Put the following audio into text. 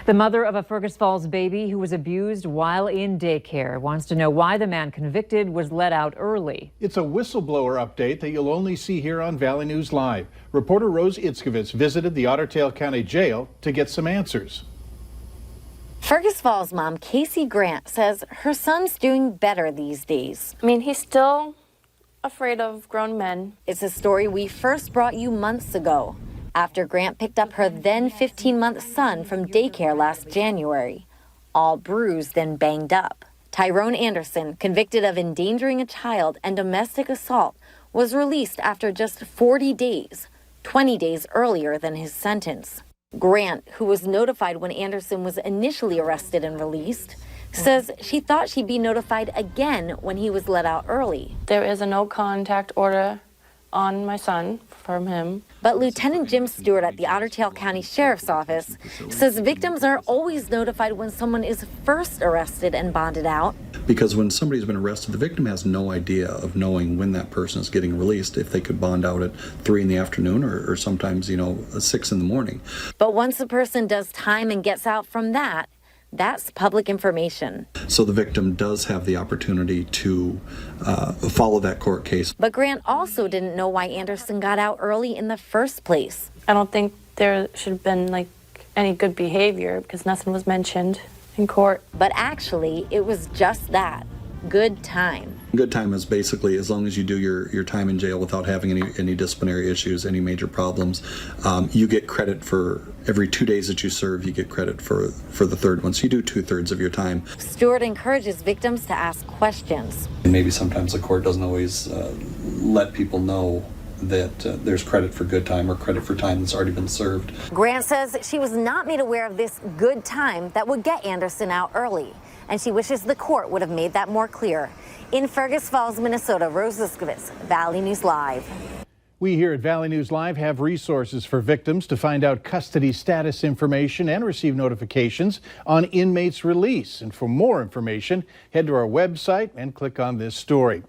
The mother of a Fergus Falls baby who was abused while in daycare wants to know why the man convicted was let out early. It's a whistleblower update that you'll only see here on Valley News Live. Reporter Rose Itzkovitz visited the Otter Tail County Jail to get some answers. Fergus Falls mom Casey Grant says her son's doing better these days. I mean, he's still afraid of grown men. It's a story we first brought you months ago, after Grant picked up her then 15-month son from daycare last January, all bruised and banged up. Tyrone Anderson, convicted of endangering a child and domestic assault, was released after just 40 days, 20 days earlier than his sentence. Grant, who was notified when Anderson was initially arrested and released, says she thought she'd be notified again when he was let out early. There is a no contact order on my son from him. But Lieutenant Jim Stewart at the Otter Tail County Sheriff's Office says victims are always notified when someone is first arrested and bonded out. Because when somebody's been arrested, the victim has no idea of knowing when that person is getting released, if they could bond out at 3 in the afternoon or sometimes, 6 in the morning. But once a person does time and gets out from that, that's public information. So the victim does have the opportunity to follow that court case. But Grant also didn't know why Anderson got out early in the first place. I don't think there should have been any good behavior because nothing was mentioned in court. But actually, it was just that, good time. Good time is basically as long as you do your time in jail without having any disciplinary issues, any major problems. You get credit for every 2 days that you serve, you get credit for the third one. So you do 2/3 of your time. Stewart encourages victims to ask questions. And maybe sometimes the court doesn't always let people know that there's credit for good time or credit for time that's already been served. Grant says she was not made aware of this good time that would get Anderson out early, and she wishes the court would have made that more clear. In Fergus Falls, Minnesota, Rose Itzkovitz, Valley News Live. We here at Valley News Live have resources for victims to find out custody status information and receive notifications on inmates' release. And for more information, head to our website and click on this story.